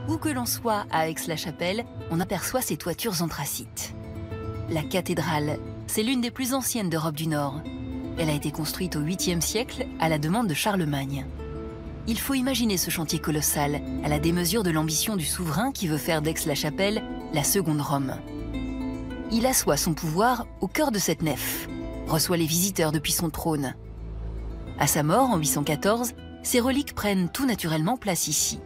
Où que l'on soit à Aix-la-Chapelle, on aperçoit ces toitures anthracites. La cathédrale, c'est l'une des plus anciennes d'Europe du Nord. Elle a été construite au 8e siècle à la demande de Charlemagne. Il faut imaginer ce chantier colossal, à la démesure de l'ambition du souverain qui veut faire d'Aix-la-Chapelle la seconde Rome. Il assoit son pouvoir au cœur de cette nef, reçoit les visiteurs depuis son trône. À sa mort en 814, ses reliques prennent tout naturellement place ici.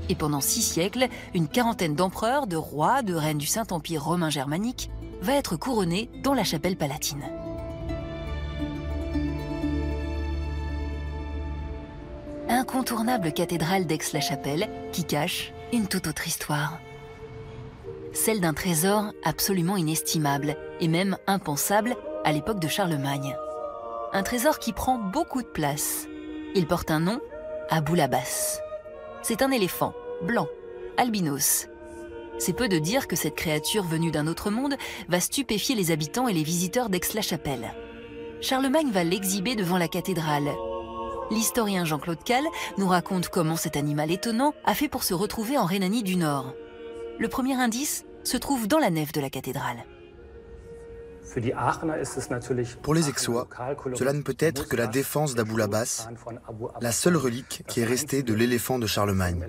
Et pendant 6 siècles, une quarantaine d'empereurs, de rois, de reines du Saint-Empire romain germanique va être couronnée dans la chapelle palatine. Incontournable cathédrale d'Aix-la-Chapelle qui cache une toute autre histoire. Celle d'un trésor absolument inestimable et même impensable à l'époque de Charlemagne. Un trésor qui prend beaucoup de place. Il porte un nom, Abou-Labas. C'est un éléphant, blanc, albinos. C'est peu de dire que cette créature venue d'un autre monde va stupéfier les habitants et les visiteurs d'Aix-la-Chapelle. Charlemagne va l'exhiber devant la cathédrale. L'historien Jean-Claude Calle nous raconte comment cet animal étonnant a fait pour se retrouver en Rhénanie du Nord. Le premier indice se trouve dans la nef de la cathédrale. Pour les Aixois, cela ne peut être que la défense d'Abou-Labas, la seule relique qui est restée de l'éléphant de Charlemagne.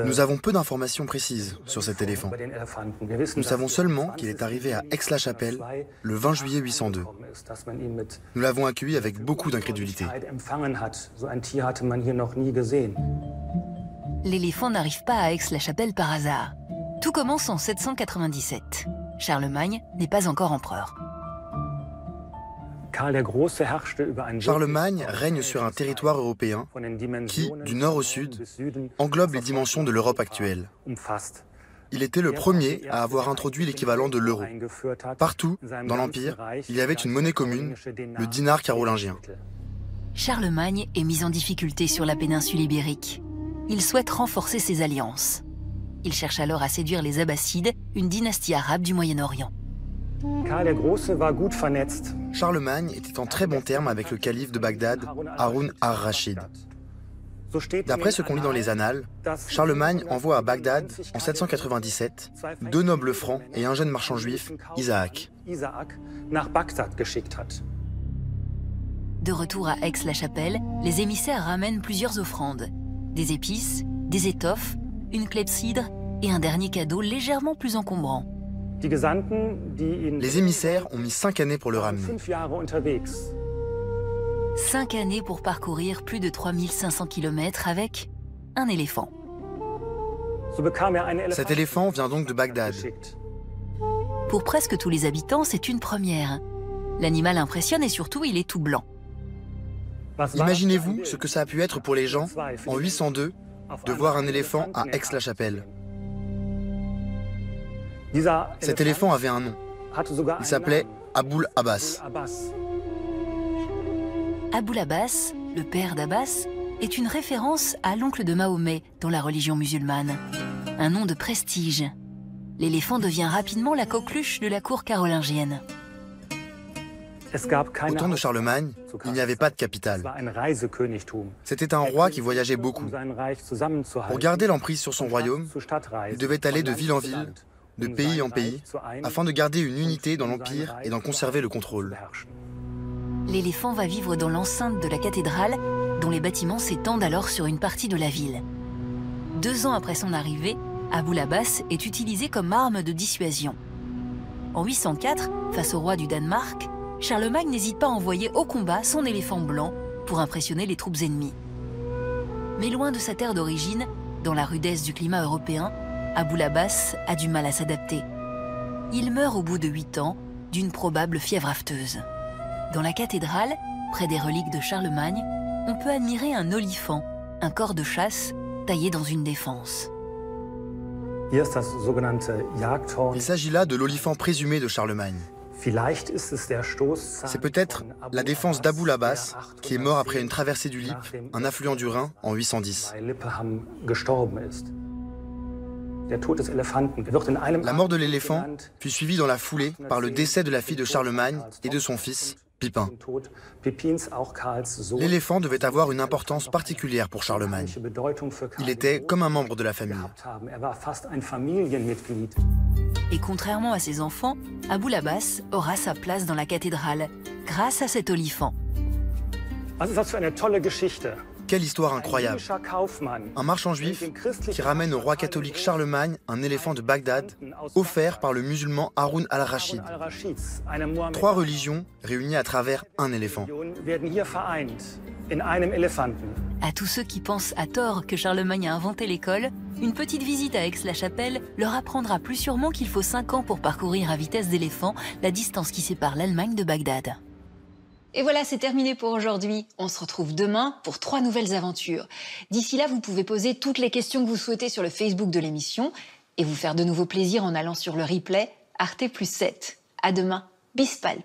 Nous avons peu d'informations précises sur cet éléphant. Nous savons seulement qu'il est arrivé à Aix-la-Chapelle le 20 juillet 802. Nous l'avons accueilli avec beaucoup d'incrédulité. L'éléphant n'arrive pas à Aix-la-Chapelle par hasard. Tout commence en 797. Charlemagne n'est pas encore empereur. Charlemagne règne sur un territoire européen qui, du nord au sud, englobe les dimensions de l'Europe actuelle. Il était le premier à avoir introduit l'équivalent de l'euro. Partout, dans l'Empire, il y avait une monnaie commune, le dinar carolingien. Charlemagne est mis en difficulté sur la péninsule ibérique. Il souhaite renforcer ses alliances. Il cherche alors à séduire les Abbassides, une dynastie arabe du Moyen-Orient. Charlemagne était en très bons termes avec le calife de Bagdad, Haroun ar-Rachid. D'après ce qu'on lit dans les annales, Charlemagne envoie à Bagdad, en 797, 2 nobles francs et un jeune marchand juif, Isaac. De retour à Aix-la-Chapelle, les émissaires ramènent plusieurs offrandes. Des épices, des étoffes, une clepsydre et un dernier cadeau légèrement plus encombrant. Les émissaires ont mis 5 années pour le ramener. 5 années pour parcourir plus de 3500 km avec un éléphant. Cet éléphant vient donc de Bagdad. Pour presque tous les habitants, c'est une première. L'animal impressionne et surtout, il est tout blanc. Imaginez-vous ce que ça a pu être pour les gens, en 802, de voir un éléphant à Aix-la-Chapelle. Cet éléphant avait un nom. Il s'appelait Abou-Labas. Abou-Labas, le père d'Abbas, est une référence à l'oncle de Mahomet dans la religion musulmane. Un nom de prestige. L'éléphant devient rapidement la coqueluche de la cour carolingienne. Au temps de Charlemagne, il n'y avait pas de capitale. C'était un roi qui voyageait beaucoup. Pour garder l'emprise sur son royaume, il devait aller de ville en ville, de pays en pays, afin de garder une unité dans l'Empire et d'en conserver le contrôle. L'éléphant va vivre dans l'enceinte de la cathédrale, dont les bâtiments s'étendent alors sur une partie de la ville. 2 ans après son arrivée, Abou-Labas est utilisé comme arme de dissuasion. En 804, face au roi du Danemark, Charlemagne n'hésite pas à envoyer au combat son éléphant blanc pour impressionner les troupes ennemies. Mais loin de sa terre d'origine, dans la rudesse du climat européen, Abou-Labas a du mal à s'adapter. Il meurt au bout de 8 ans d'une probable fièvre afteuse. Dans la cathédrale, près des reliques de Charlemagne, on peut admirer un olifant, un corps de chasse taillé dans une défense. Il s'agit là de l'olifant présumé de Charlemagne. C'est peut-être la défense d'Abou-Labas qui est mort après une traversée du Lip, un affluent du Rhin, en 810. La mort de l'éléphant fut suivie dans la foulée par le décès de la fille de Charlemagne et de son fils, Pipin. L'éléphant devait avoir une importance particulière pour Charlemagne. Il était comme un membre de la famille. Et contrairement à ses enfants, Abul Abbas aura sa place dans la cathédrale, grâce à cet olifant. Quelle histoire incroyable! Un marchand juif qui ramène au roi catholique Charlemagne un éléphant de Bagdad, offert par le musulman Haroun al-Rachid. 3 religions réunies à travers un éléphant. À tous ceux qui pensent à tort que Charlemagne a inventé l'école, une petite visite à Aix-la-Chapelle leur apprendra plus sûrement qu'il faut 5 ans pour parcourir à vitesse d'éléphant la distance qui sépare l'Allemagne de Bagdad. Et voilà, c'est terminé pour aujourd'hui. On se retrouve demain pour 3 nouvelles aventures. D'ici là, vous pouvez poser toutes les questions que vous souhaitez sur le Facebook de l'émission et vous faire de nouveau plaisir en allant sur le replay Arte+7. À demain. Bis bald.